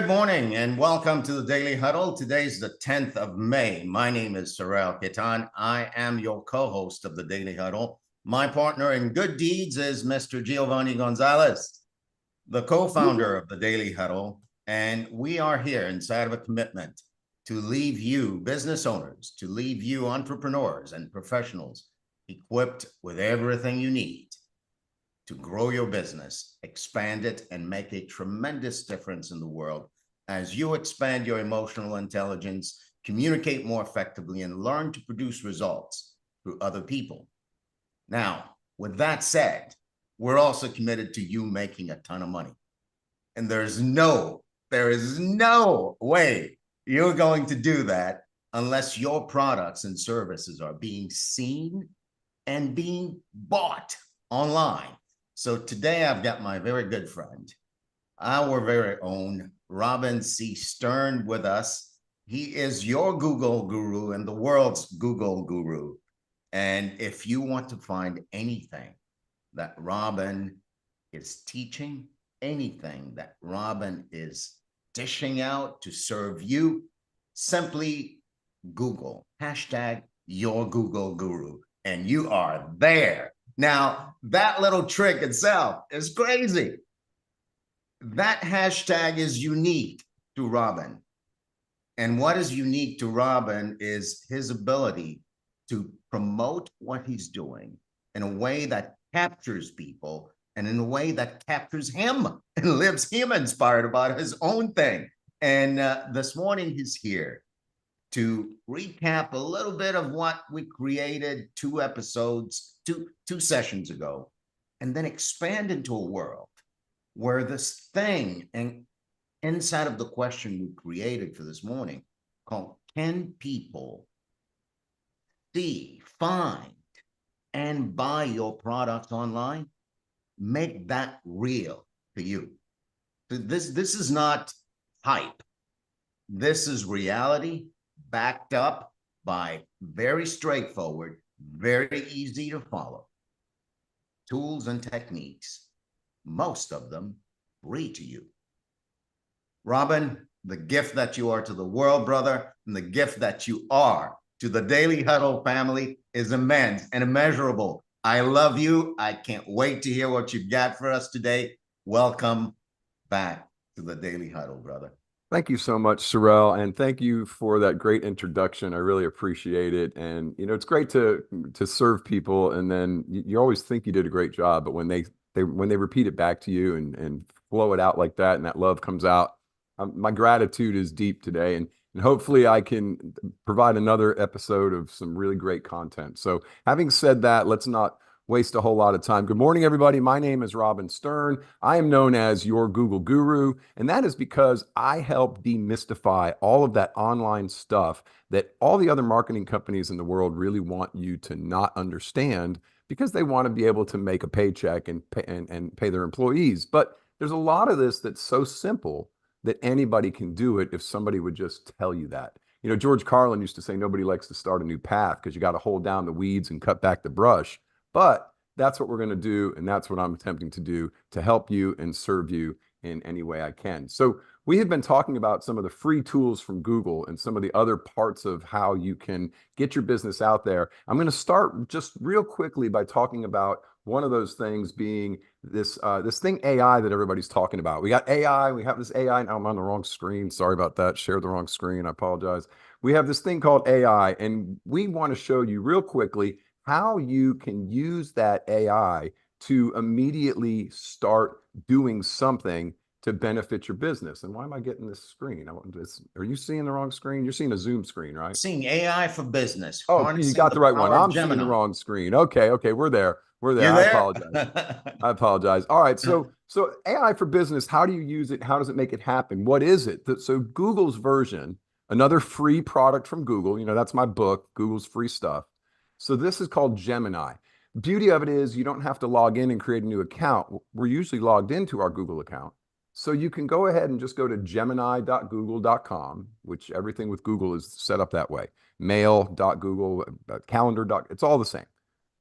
Good morning and welcome to the Daily Huddle. Today's the 10th of May. My name is Sorrel Kitan. I am your co-host of the Daily Huddle. My partner in good deeds is Mr. Giovanni Gonzalez, the co-founder of the Daily Huddle. And we are here inside of a commitment to leave you business owners, to leave you entrepreneurs and professionals equipped with everything you need to grow your business, expand it, and make a tremendous difference in the world as you expand your emotional intelligence, communicate more effectively, and learn to produce results through other people. Now, with that said, we're also committed to you making a ton of money. And there is no way you're going to do that unless your products and services are being seen and being bought online. So today I've got my very good friend, our very own Robin C. Stern with us. He is your Google guru and the world's Google guru. And if you want to find anything that Robin is teaching, anything that Robin is dishing out to serve you, simply Google hashtag your Google guru and you are there. Now, that little trick itself is crazy. That hashtag is unique to Robin. And what is unique to Robin is his ability to promote what he's doing in a way that captures people and in a way that captures him and lives him inspired about his own thing. And this morning he's here to recap a little bit of what we created two sessions ago, and then expand into a world where this thing and inside of the question we created for this morning called, can people see, find, and buy your products online? Make that real to you. This is not hype. This is reality, backed up by very straightforward, very easy to follow tools and techniques, most of them free to you. Robin, the gift that you are to the world, brother, and the gift that you are to the Daily Huddle family is immense and immeasurable. I love you. I can't wait to hear what you've got for us today. Welcome back to the Daily Huddle, brother. Thank you so much, Sorrel, and thank you for that great introduction. I really appreciate it. And it's great to serve people, and then you always think you did a great job, but when they repeat it back to you and flow it out like that, and that love comes out, my gratitude is deep today, and hopefully I can provide another episode of some really great content. So, having said that, let's not waste a whole lot of time. Good morning, everybody. My name is Robin Stern. I am known as your Google guru, and that is because I help demystify all of that online stuff that all the other marketing companies in the world really want you to not understand, because they want to be able to make a paycheck and pay their employees. But there's a lot of this that's so simple that anybody can do it if somebody would just tell you that. George Carlin used to say nobody likes to start a new path because you got to hold down the weeds and cut back the brush. But that's what we're going to do, and that's what I'm attempting to do to help you and serve you in any way I can. So we have been talking about some of the free tools from Google and some of the other parts of how you can get your business out there. I'm going to start just real quickly by talking about one of those things being this thing AI that everybody's talking about. We got AI, we have this AI, now I'm on the wrong screen. Sorry about that. Shared the wrong screen. I apologize. We have this thing called AI, and we want to show you real quickly how you can use that AI to immediately start doing something to benefit your business. And why am I getting this screen? Are you seeing the wrong screen? You're seeing a Zoom screen, right? Seeing AI for business. Oh, you got the right one. I'm seeing the wrong screen. Okay, we're there. You're there? I apologize. I apologize. All right, so AI for business, how do you use it? How does it make it happen? What is it? So Google's version, another free product from Google, that's my book, Google's free stuff. So this is called Gemini. Beauty of it is you don't have to log in and create a new account. We're usually logged into our Google account. So you can go ahead and just go to gemini.google.com, which everything with Google is set up that way. Mail.google, calendar. It's all the same.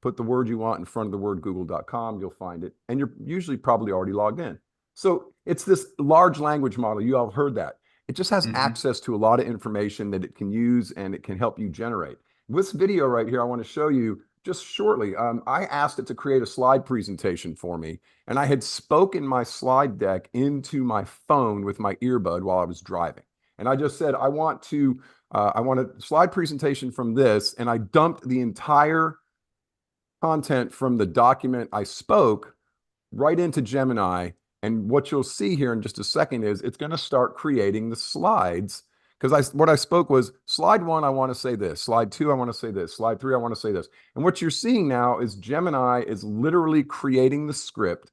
Put the word you want in front of the word google.com, you'll find it. And you're usually probably already logged in. So it's this large language model. You all heard that. It just has Mhm. access to a lot of information that it can use and it can help you generate. This video right here, I want to show you just shortly. I asked it to create a slide presentation for me, and I had spoken my slide deck into my phone with my earbud while I was driving. And I just said, I want a slide presentation from this, and I dumped the entire content from the document I spoke right into Gemini. And what you'll see here in just a second is it's going to start creating the slides. Because what I spoke was slide 1, I want to say this. Slide 2, I want to say this. Slide 3, I want to say this. And what you're seeing now is Gemini is literally creating the script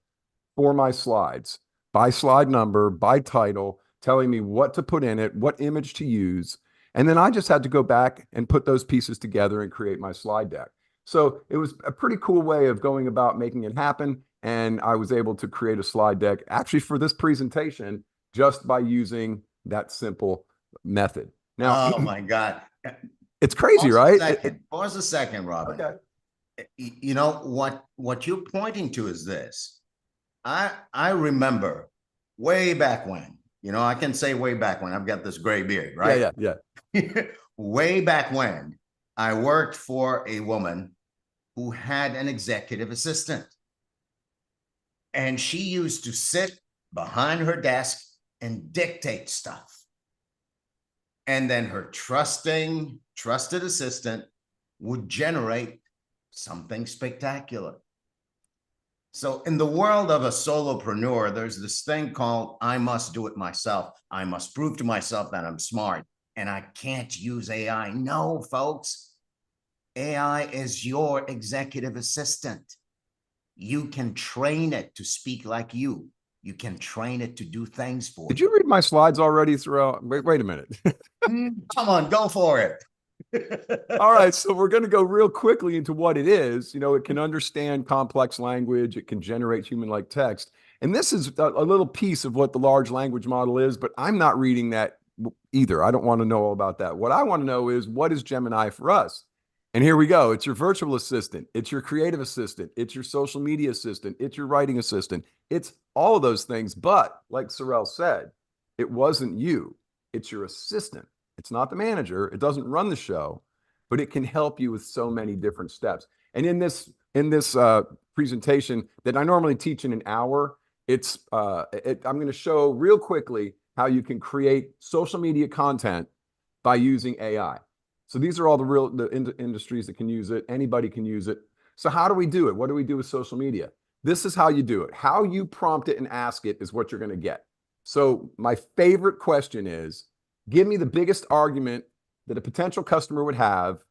for my slides by slide number, by title, telling me what to put in it, what image to use. And then I just had to go back and put those pieces together and create my slide deck. So it was a pretty cool way of going about making it happen. And I was able to create a slide deck actually for this presentation just by using that simple method. Now, Oh my God. it's crazy, right? Pause a second, Robin. Okay. You know what you're pointing to is this. I remember way back when, I can say way back when, I've got this gray beard, right? Yeah. Way back when I worked for a woman who had an executive assistant. And she used to sit behind her desk and dictate stuff. And then her trusted assistant would generate something spectacular. So in the world of a solopreneur, there's this thing called, I must do it myself. I must prove to myself that I'm smart and I can't use AI. No, folks, AI is your executive assistant. You can train it to speak like you. You can train it to do things for you. Did you read my slides already throughout? Wait a minute. Come on, go for it. All right, so we're going to go real quickly into what it is. It can understand complex language. It can generate human-like text. And this is a little piece of what the large language model is, but I'm not reading that either. I don't want to know all about that. What I want to know is, what is Gemini for us? And here we go. It's your virtual assistant. It's your creative assistant. It's your social media assistant. It's your writing assistant. It's all of those things. But like Sorrell said, it wasn't you. It's your assistant. It's not the manager. It doesn't run the show, but it can help you with so many different steps. And in this presentation that I normally teach in an hour, I'm going to show real quickly how you can create social media content by using AI. So these are all the industries that can use it. Anybody can use it. So how do we do it? What do we do with social media? This is how you do it. How you prompt it and ask it is what you're going to get. So my favorite question is, give me the biggest argument that a potential customer would have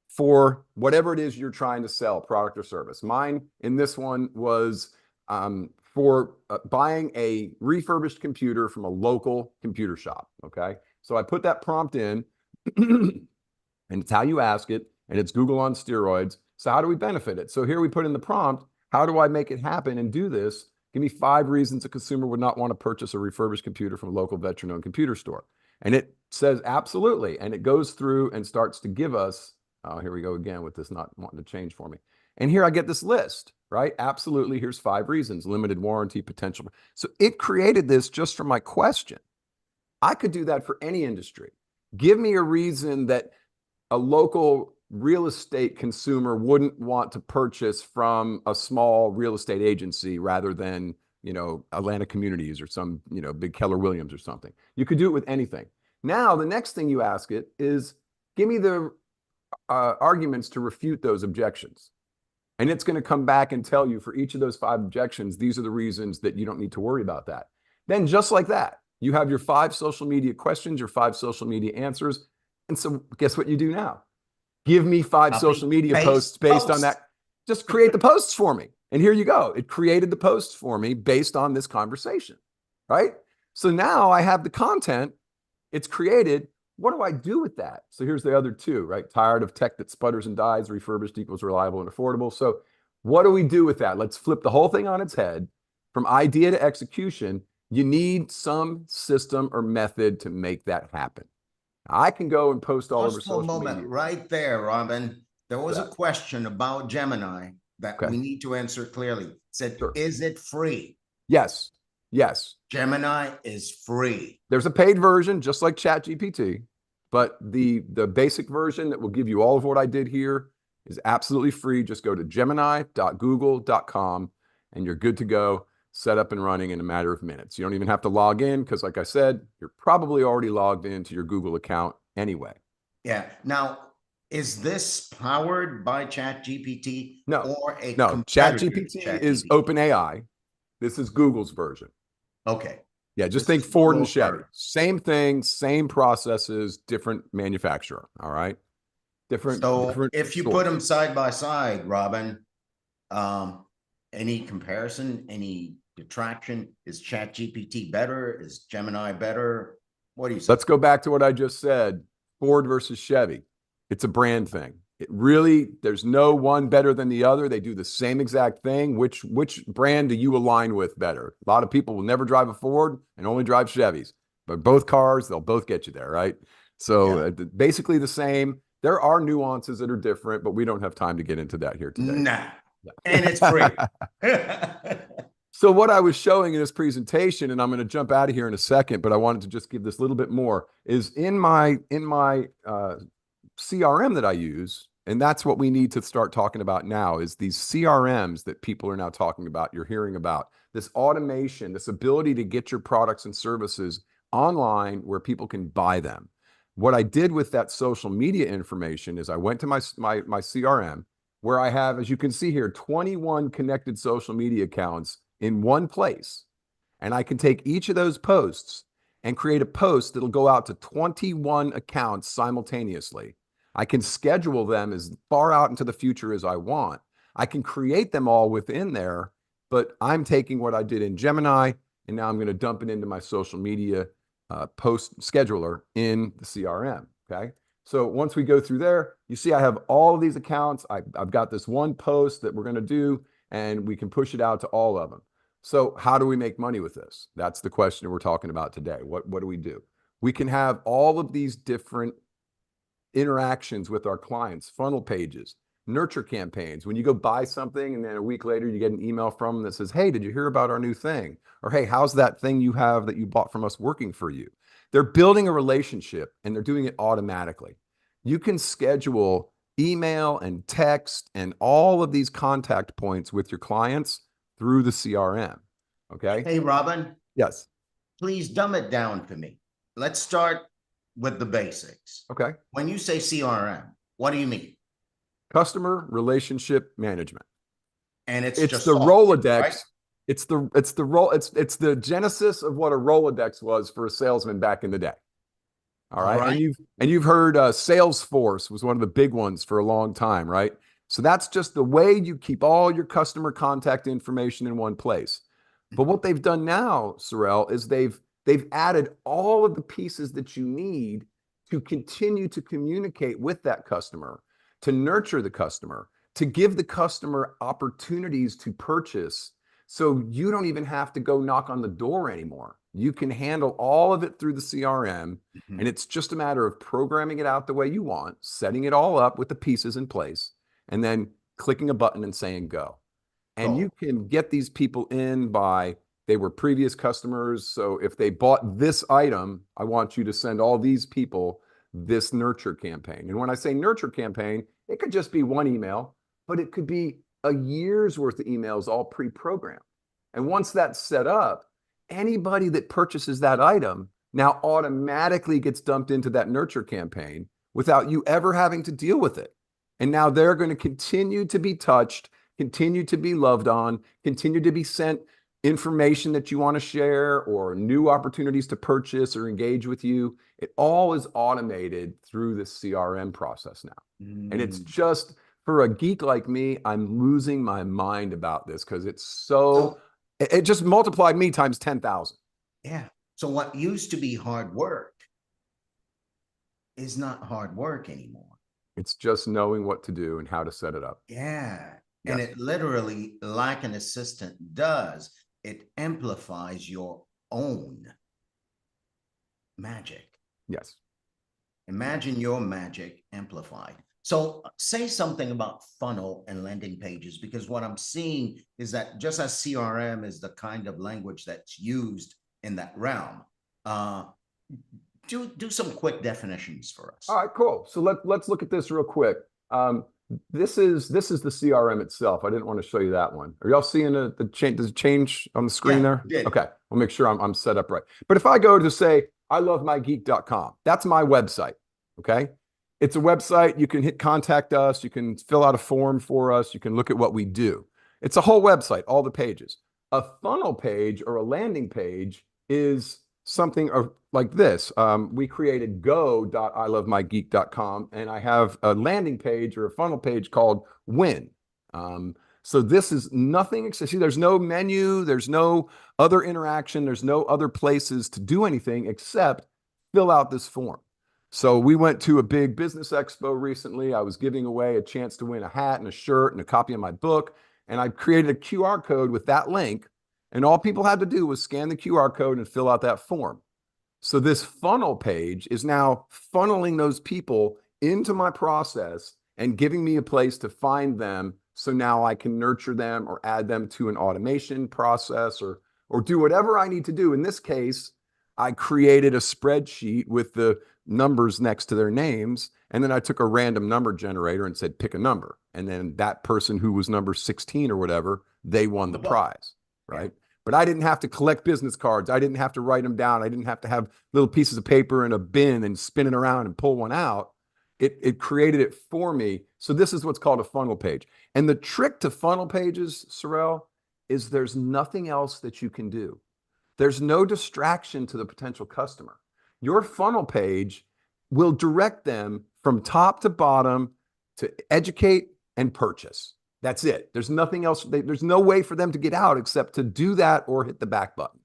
for whatever it is you're trying to sell, product or service. Mine in this one was for buying a refurbished computer from a local computer shop. Okay. So I put that prompt in and it's how you ask it, and it's Google on steroids. So how do we benefit it? So here we put in the prompt, how do I make it happen and do this? Give me 5 reasons a consumer would not want to purchase a refurbished computer from a local veteran-owned computer store. And it says absolutely. And it goes through and starts to give us, oh, here we go again with this not wanting to change for me. And here I get this list, right? Absolutely. Here's 5 reasons, limited warranty, potential. So it created this just from my question. I could do that for any industry. Give me a reason that a local real estate consumer wouldn't want to purchase from a small real estate agency rather than, Atlanta Communities or some, big Keller Williams or something. You could do it with anything. Now, the next thing you ask it is, give me the arguments to refute those objections. And it's going to come back and tell you for each of those 5 objections, these are the reasons that you don't need to worry about that. Then just like that, you have your 5 social media questions, your 5 social media answers. And so guess what you do now? Give me 5 social media posts based on that. Just create the posts for me. And here you go. It created the posts for me based on this conversation, right? So now I have the content. It's created. What do I do with that? So here's the other 2, right? Tired of tech that sputters and dies, refurbished equals reliable and affordable. So what do we do with that? Let's flip the whole thing on its head. From idea to execution, you need some system or method to make that happen. I can go and post all over social media. Right there, Robin. There was a question about Gemini that we need to answer clearly. It said, is it free? Yes. Yes. Gemini is free. There's a paid version, just like ChatGPT, but the basic version that will give you all of what I did here is absolutely free. Just go to gemini.google.com and you're good to go, set up and running in a matter of minutes. You don't even have to log in because, like I said, you're probably already logged into your Google account anyway. Yeah. Now, is this powered by ChatGPT No, or a no, competitor to ChatGPT is ChatGPT? OpenAI. This is Google's version. Okay. Yeah, just This think is Ford and Google Chevy. first. Same thing, same processes, different manufacturer. All right. So Different if you put source. them side by side, Robin, um, any comparison, any detraction? Is ChatGPT better? Is Gemini better? What do you say? Let's go back to what I just said. Ford versus Chevy. It's a brand thing. It really, there's no one better than the other. They do the same exact thing. Which brand do you align with better? A lot of people will never drive a Ford and only drive Chevys, but both cars, they'll both get you there, right? So Yeah. basically the same. There are nuances that are different, but we don't have time to get into that here today. Nah. And it's free. So what I was showing in this presentation, and I'm going to jump out of here in a second, but I wanted to just give this a little bit more, is in my CRM that I use, and that's what we need to start talking about now, is these CRMs that people are now talking about, you're hearing about, this automation, this ability to get your products and services online where people can buy them. What I did with that social media information is I went to my CRM, where I have, as you can see here, 21 connected social media accounts in one place. And I can take each of those posts and create a post that'll go out to 21 accounts simultaneously. I can schedule them as far out into the future as I want. I can create them all within there, but I'm taking what I did in Gemini and now I'm going to dump it into my social media post scheduler in the CRM. Okay. So once we go through there, you see I have all of these accounts. I've got this one post that we're going to do, and we can push it out to all of them. So how do we make money with this? That's the question we're talking about today. What do we do? We can have all of these different interactions with our clients, funnel pages, nurture campaigns. When you go buy something and then a week later you get an email from them that says, hey, did you hear about our new thing? Or, hey, how's that thing you have that you bought from us working for you? They're building a relationship and they're doing it automatically. You can schedule email and text and all of these contact points with your clients through the CRM. Okay. Hey, Robin, Yes. please dumb it down for me. Let's start with the basics. Okay. When you say CRM, what do you mean? Customer relationship management. And it's It's just the software, Rolodex. right? It's the genesis of what a Rolodex was for a salesman back in the day. All All right. right. And you've heard Salesforce was one of the big ones for a long time, right? So that's just the way you keep all your customer contact information in one place. But what they've done now, Sorrel, is they've added all of the pieces that you need to continue to communicate with that customer, to nurture the customer, to give the customer opportunities to purchase. So you don't even have to go knock on the door anymore. You can handle all of it through the CRM. Mhm. And it's just a matter of programming it out the way you want, setting it all up with the pieces in place, and then clicking a button and saying go. And you Go. can get these people in by they were previous customers. So if they bought this item, I want you to send all these people this nurture campaign. And when I say nurture campaign, it could just be one email, but it could be a year's worth of emails all pre-programmed. And once that's set up, anybody that purchases that item now automatically gets dumped into that nurture campaign without you ever having to deal with it. And now they're going to continue to be touched, continue to be loved on, continue to be sent information that you want to share or new opportunities to purchase or engage with you. It all is automated through the CRM process now. And it's just, for a geek like me, I'm losing my mind about this because it's so, it just multiplied me times 10,000. Yeah. So what used to be hard work is not hard work anymore. It's just knowing what to do and how to set it up. Yeah. Yes. And it literally, like an assistant does, it amplifies your own magic. Yes. Imagine your magic amplified. So say something about funnel and landing pages, because what I'm seeing is that just as CRM is the kind of language that's used in that realm, uh, do some quick definitions for All us. right, cool. So let's look at this real quick. This is the CRM itself. I didn't want to show you that one. Are y'all seeing the change? Does it change on the screen Yeah, there? did. Okay, we'll make sure I'm set up right. But if I go to say ilovemygeek.com, that's my website. Okay, it's a website. You can hit contact us. You can fill out a form for us. You can look at what we do. It's a whole website, all the pages. A funnel page or a landing page is something like this. We created go.ilovemygeek.com, and I have a landing page or a funnel page called Win. So this is nothing. See, there's no menu, there's no other interaction, there's no other places to do anything except fill out this form. So we went to a big business expo recently. I was giving away a chance to win a hat and a shirt and a copy of my book, and I created a QR code with that link. And all people had to do was scan the QR code and fill out that form. So this funnel page is now funneling those people into my process and giving me a place to find them. So now I can nurture them or add them to an automation process or do whatever I need to do. In this case, I created a spreadsheet with the numbers next to their names. And then I took a random number generator and said, pick a number. And then that person who was number 16 or whatever, they won the prize, right? Yeah. But I didn't have to collect business cards. I didn't have to write them down. I didn't have to have little pieces of paper in a bin and spin it around and pull one out. It created it for me. So this is what's called a funnel page. And the trick to funnel pages, Sorrel, is there's nothing else that you can do. There's no distraction to the potential customer. Your funnel page will direct them from top to bottom to educate and purchase. That's it. There's nothing else. There's no way for them to get out except to do that or hit the back button.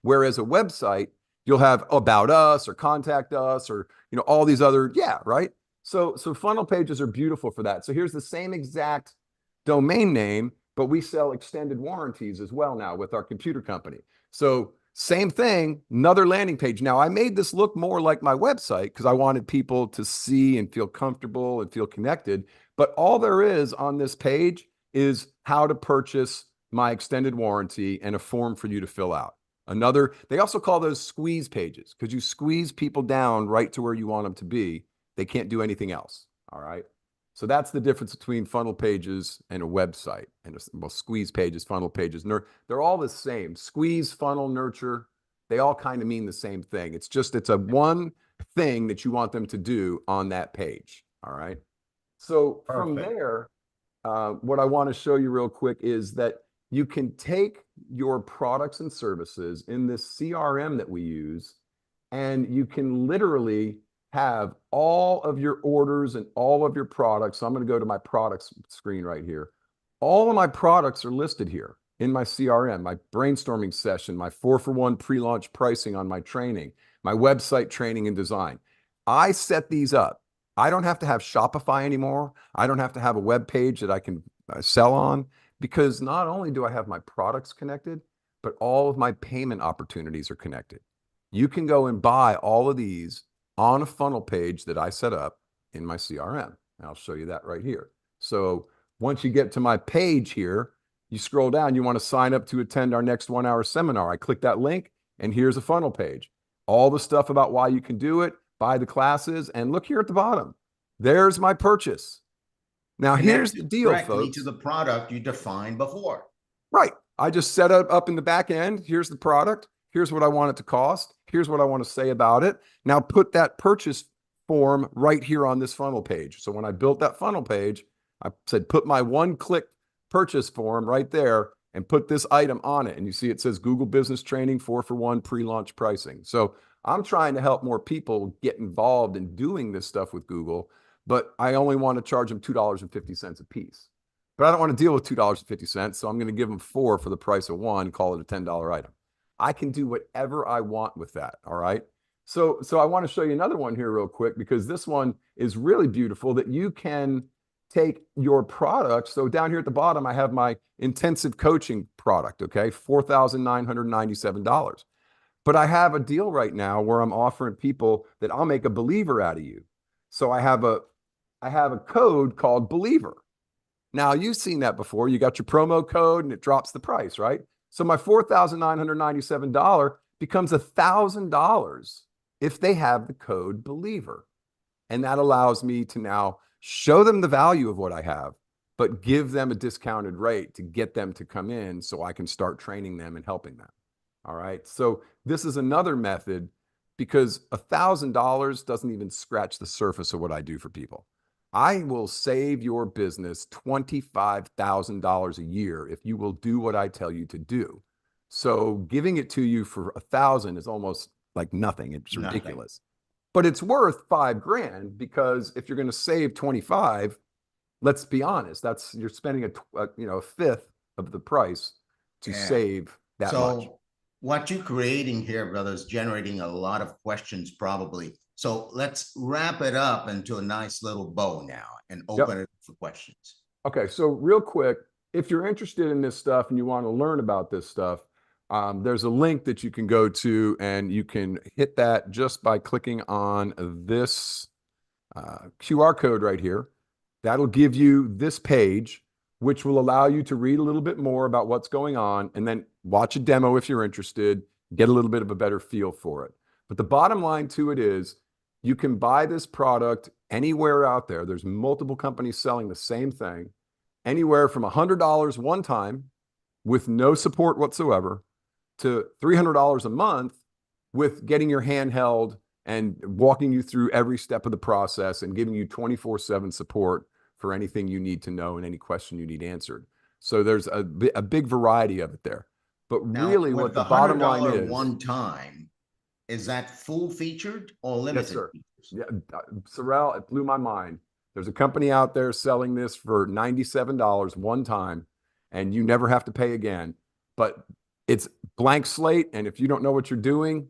Whereas a website, you'll have about us or contact us or, all these other, right? So funnel pages are beautiful for that. So here's the same exact domain name, but we sell extended warranties as well now with our computer company. So same thing, another landing page. Now I made this look more like my website because I wanted people to see and feel comfortable and feel connected. But all there is on this page is how to purchase my extended warranty and a form for you to fill out. They also call those squeeze pages because you squeeze people down right to where you want them to be. They can't do anything else. All right. So that's the difference between funnel pages and a website. And squeeze pages, funnel pages, they're all the same. Squeeze, funnel, nurture, they all kind of mean the same thing. It's a one thing that you want them to do on that page. All right. So from there, what I want to show you real quick is that you can take your products and services in this CRM that we use, and you can literally have all of your orders and all of your products. So I'm going to go to my products screen right here. All of my products are listed here in my CRM, my brainstorming session, my 4-for-1 pre-launch pricing on my training, my website training and design. I set these up. I don't have to have Shopify anymore. I don't have to have a web page that I can sell on because not only do I have my products connected, but all of my payment opportunities are connected. You can go and buy all of these on a funnel page that I set up in my CRM. And I'll show you that right here. So once you get to my page here, you scroll down, you want to sign up to attend our next 1-hour seminar. I click that link and here's a funnel page. All the stuff about why you can do it, buy the classes, and look here at the bottom. There's my purchase. Now here's the deal, folks. To the product you defined before. Right. I just set it up in the back end. Here's the product. Here's what I want it to cost. Here's what I want to say about it. Now put that purchase form right here on this funnel page. So when I built that funnel page, I said, put my one-click purchase form right there and put this item on it. And you see it says Google Business Training 4-for-1 pre-launch pricing. So I'm trying to help more people get involved in doing this stuff with Google, but I only want to charge them $2.50 a piece. But I don't want to deal with $2.50, so I'm going to give them 4 for the price of 1, call it a $10 item. I can do whatever I want with that, all right? So I want to show you another one here real quick because this one is really beautiful that you can take your product. So down here at the bottom, I have my intensive coaching product, okay? $4,997. But I have a deal right now where I'm offering people that I'll make a believer out of you. So I have a I have a code called Believer. Now, you've seen that before. You got your promo code and it drops the price, right? So my $4,997 becomes $1,000 if they have the code Believer. And that allows me to now show them the value of what I have, but give them a discounted rate to get them to come in so I can start training them and helping them. All right. So this is another method because $1,000 doesn't even scratch the surface of what I do for people. I will save your business $25,000 a year if you will do what I tell you to do. So giving it to you for $1,000 is almost like nothing. It's ridiculous. But it's worth $5,000 because if you're going to save 25, let's be honest, that's you're spending a fifth of the price to save that much. What you're creating here, brother, is generating a lot of questions probably. So let's wrap it up into a nice little bow now and open it for questions. Okay, so real quick, if you're interested in this stuff and you want to learn about this stuff, there's a link that you can go to and you can hit that just by clicking on this QR code right here. That'll give you this page, which will allow you to read a little bit more about what's going on and then watch a demo if you're interested, get a little bit of a better feel for it. But the bottom line to it is you can buy this product anywhere out there. There's multiple companies selling the same thing, anywhere from $100 one time with no support whatsoever to $300 a month with getting your hand held and walking you through every step of the process and giving you 24/7 support for anything you need to know and any question you need answered. So there's a big variety of it there. But Now, really what the bottom line is, one time, is that full featured or limited? Yes, sir. Yeah, Sorrel, it blew my mind. There's a company out there selling this for $97 one time, and you never have to pay again. But it's blank slate, and if you don't know what you're doing,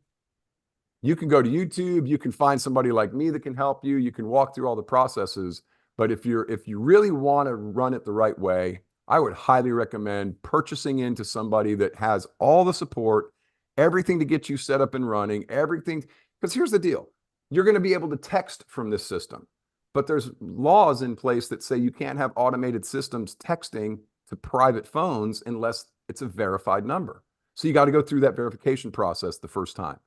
you can go to YouTube. You can find somebody like me that can help you. You can walk through all the processes. But if you really want to run it the right way, I would highly recommend purchasing into somebody that has all the support, everything to get you set up and running, everything. Because here's the deal. You're going to be able to text from this system, but there's laws in place that say you can't have automated systems texting to private phones unless it's a verified number. So you got to go through that verification process the first time.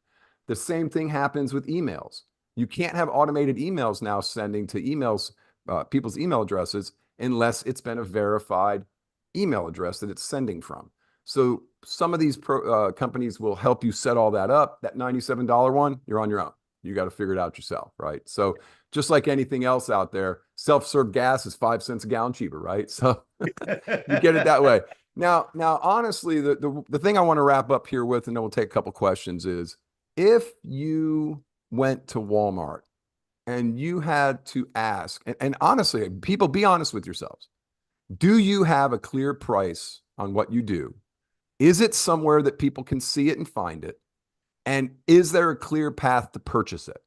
The same thing happens with emails. You can't have automated emails now sending to emails, people's email addresses, unless it's been a verified email address that it's sending from. So some of these companies will help you set all that up. That $97 one, you're on your own. You got to figure it out yourself, right? So just like anything else out there, self-serve gas is 5 cents a gallon cheaper, right? So you get it that way. Now, honestly, the thing I want to wrap up here with, and then we'll take a couple questions, is if you went to Walmart and you had to ask, and honestly, people, be honest with yourselves. Do you have a clear price on what you do? Is it somewhere that people can see it and find it? And is there a clear path to purchase it?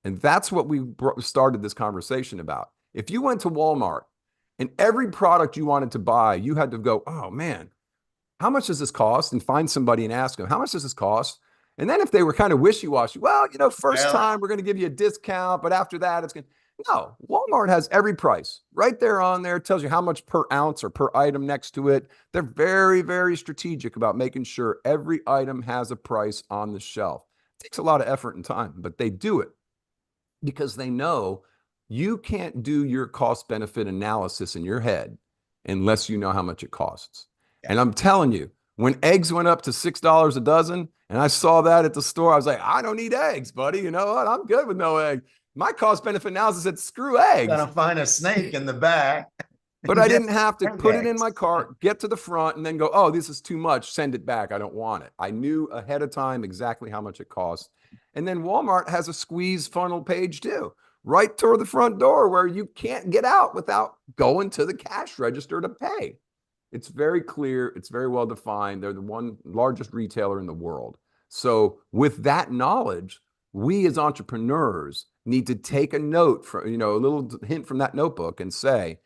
And that's what we started this conversation about. If you went to Walmart and every product you wanted to buy, you had to go, oh man, how much does this cost? And find somebody and ask them, how much does this cost? And then if they were kind of wishy-washy, well, first time we're going to give you a discount, but after that, it's going to. No, Walmart has every price right there on there. It tells you how much per ounce or per item next to it. They're very, very strategic about making sure every item has a price on the shelf. It takes a lot of effort and time, but they do it because they know you can't do your cost benefit analysis in your head unless you know how much it costs. And I'm telling you, when eggs went up to $6 a dozen and I saw that at the store, I was like, I don't need eggs, buddy. You know what? I'm good with no eggs. My cost benefit analysis said, screw eggs. Gonna find a snake in the back. But I didn't have to put it in my cart, get to the front, and then go, oh, this is too much. Send it back. I don't want it. I knew ahead of time exactly how much it cost. And then Walmart has a squeeze funnel page too, right toward the front door where you can't get out without going to the cash register to pay. It's very clear. It's very well defined. They're the one largest retailer in the world. So with that knowledge, we as entrepreneurs need to take a note from, a little hint from that notebook and say,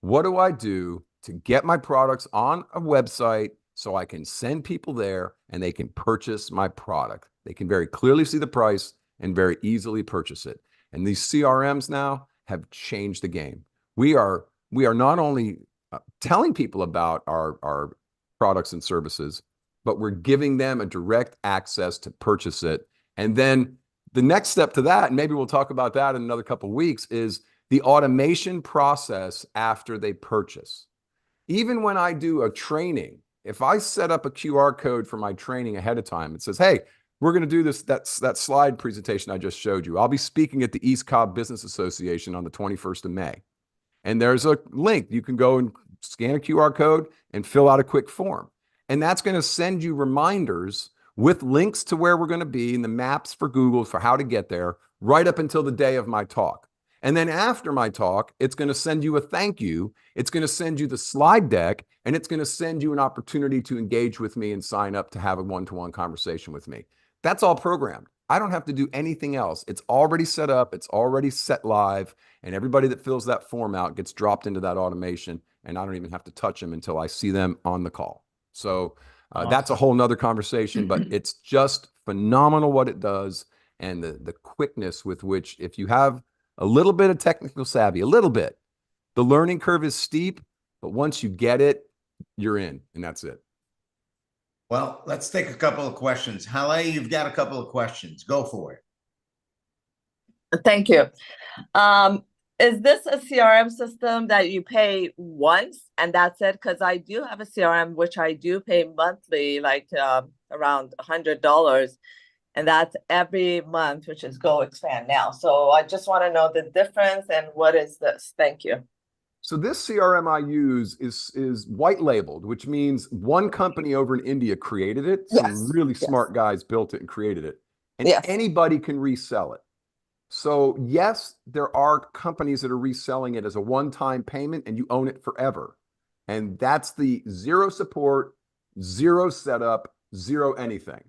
what do I do to get my products on a website so I can send people there and they can purchase my product? They can very clearly see the price and very easily purchase it. And these CRMs now have changed the game. We are not only telling people about our products and services, but we're giving them a direct access to purchase it. And then the next step to that, and maybe we'll talk about that in another couple of weeks, is the automation process after they purchase. Even when I do a training, if I set up a QR code for my training ahead of time, it says, hey, we're going to do this, that slide presentation I just showed you. I'll be speaking at the East Cobb Business Association on the 21st of May. And there's a link. You can go and scan a QR code and fill out a quick form. And that's going to send you reminders with links to where we're going to be and the maps for Google for how to get there right up until the day of my talk. And then after my talk, it's going to send you a thank you. It's going to send you the slide deck, and it's going to send you an opportunity to engage with me and sign up to have a one-to-one conversation with me. That's all programmed. I don't have to do anything else. It's already set up. It's already set live. And everybody that fills that form out gets dropped into that automation. And I don't even have to touch them until I see them on the call. So that's a whole nother conversation, but it's just phenomenal what it does. And the quickness with which, if you have a little bit of technical savvy, a little bit, the learning curve is steep, but once you get it, you're in, and that's it. Well, let's take a couple of questions. Halle, you've got a couple of questions. Go for it. Thank you. Is this a CRM system that you pay once and that's it? Because I do have a CRM, which I do pay monthly, like around $100. And that's every month, which is Go Expand Now. So I just want to know the difference and what is this? Thank you. So this CRM I use is white labeled, which means one company over in India created it. Some really smart guys built it and created it. And anybody can resell it. So yes, there are companies that are reselling it as a one-time payment and you own it forever. And that's the zero support, zero setup, zero anything.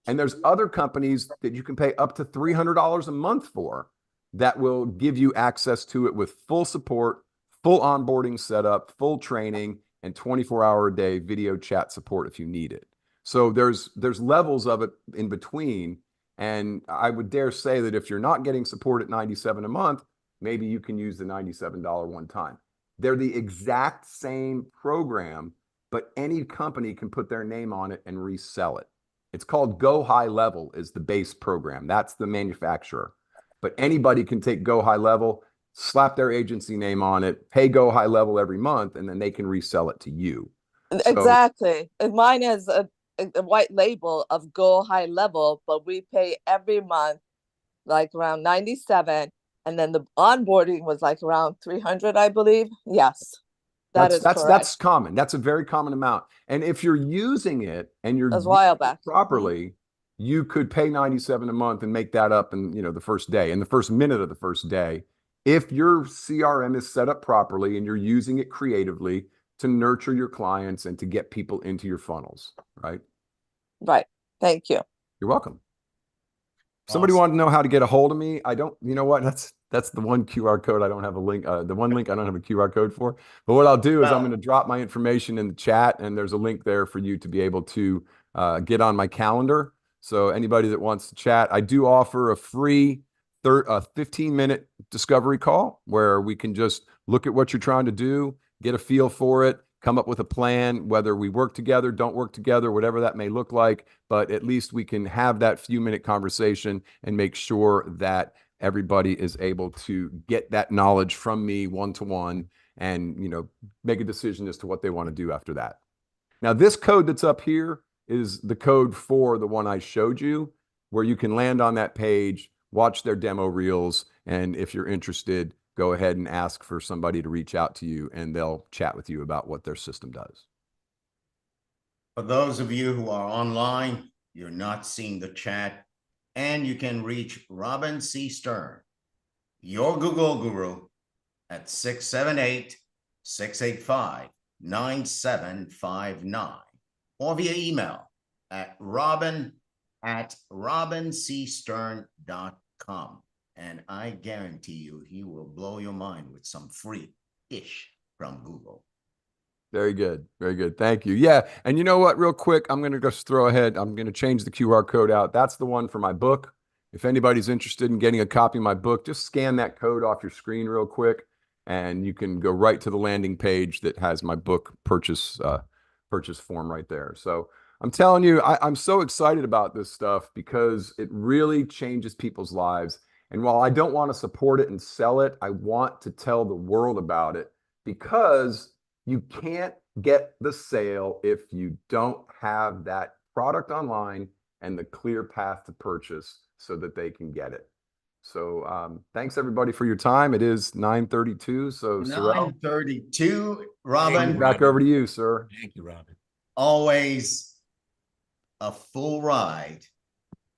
And there's other companies that you can pay up to $300 a month for that will give you access to it with full support, full onboarding setup, full training, and 24-hour-a-day video chat support if you need it. So there's levels of it in between. And I would dare say that if you're not getting support at $97 a month, maybe you can use the $97 one time. They're the exact same program, but any company can put their name on it and resell it. It's called Go High Level is the base program. That's the manufacturer. But anybody can take Go High Level, slap their agency name on it, pay Go High Level every month, and then they can resell it to you. Exactly. And mine is a white label of Go High Level, but we pay every month like around 97. And then the onboarding was like around 300, I believe. Yes. That's correct. That's common. That's a very common amount. And if you're using it and you're using it properly, you could pay $97 a month and make that up in, the first day, in the first minute of the first day, if your CRM is set up properly and you're using it creatively to nurture your clients and to get people into your funnels, right? Right. Thank you. You're welcome. Somebody wanted to know how to get a hold of me. I don't, you know what? That's the one QR code I don't have a link. The one link I don't have a QR code for. But what I'll do is I'm going to drop my information in the chat, and there's a link there for you to be able to get on my calendar. So anybody that wants to chat, I do offer a free 15-minute discovery call where we can just look at what you're trying to do, get a feel for it, come up with a plan, whether we work together, don't work together, whatever that may look like. But at least we can have that few-minute conversation and make sure that everybody is able to get that knowledge from me one-to-one and, make a decision as to what they want to do after that. Now, this code that's up here is the code for the one I showed you, where you can land on that page, watch their demo reels, and if you're interested, go ahead and ask for somebody to reach out to you, and they'll chat with you about what their system does. For those of you who are online, you're not seeing the chat, and you can reach Robin C. Stern, your Google guru, at 678-685-9759, or via email at robin@robincstern.com. And I guarantee you, he will blow your mind with some free-ish from Google. Very good. Very good. Thank you. Yeah. And you know what, real quick, I'm going to just throw ahead. I'm going to change the QR code out. That's the one for my book. If anybody's interested in getting a copy of my book, just scan that code off your screen real quick, and you can go right to the landing page that has my book purchase form right there. So I'm telling you, I'm so excited about this stuff because it really changes people's lives. And while I don't want to support it and sell it, I want to tell the world about it, because you can't get the sale if you don't have that product online and the clear path to purchase so that they can get it. So thanks everybody for your time. It is 9:32. So 9:32, Robin. Back over to you, sir. Thank you, Robin. Always a full ride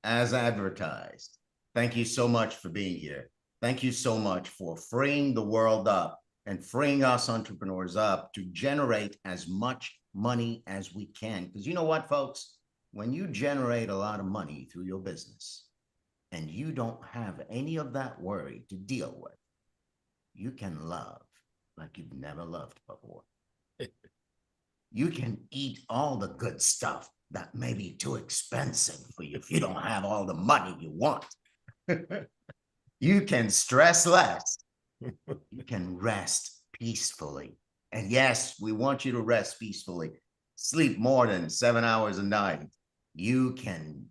as advertised. Thank you so much for being here. Thank you so much for freeing the world up and freeing us entrepreneurs up to generate as much money as we can. Because you know what, folks? When you generate a lot of money through your business and you don't have any of that worry to deal with, you can love like you've never loved before. You can eat all the good stuff that may be too expensive for you if you don't have all the money you want. You can stress less. You can rest peacefully. And yes, we want you to rest peacefully. Sleep more than 7 hours a night. You can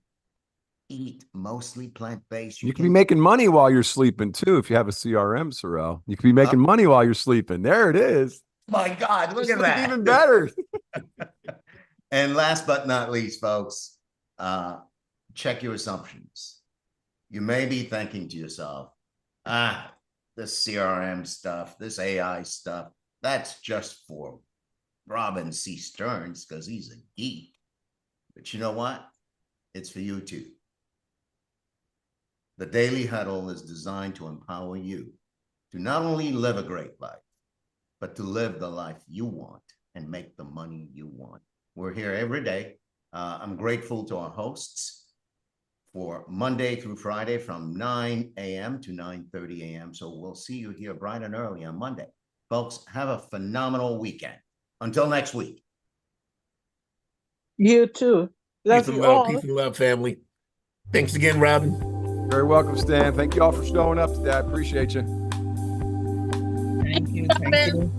eat mostly plant-based. You can be making money while you're sleeping too. If you have a CRM, Sorrel, you can be making money while you're sleeping. There it is. My God, look at that. Even better. And last but not least, folks, check your assumptions. You may be thinking to yourself, this CRM stuff, this AI stuff, that's just for Robin C. Stearns because he's a geek. But you know what? It's for you too. The Daily Huddle is designed to empower you to not only live a great life, but to live the life you want and make the money you want. We're here every day. I'm grateful to our hosts for Monday through Friday from 9 a.m. to 9:30 a.m. So we'll see you here bright and early on Monday. Folks, have a phenomenal weekend. Until next week. You too. Love Peace and you love, all. peace and love, family. Thanks again, Robin. Very welcome, Stan. Thank you all for showing up today. I appreciate you. Thank you. Thank you.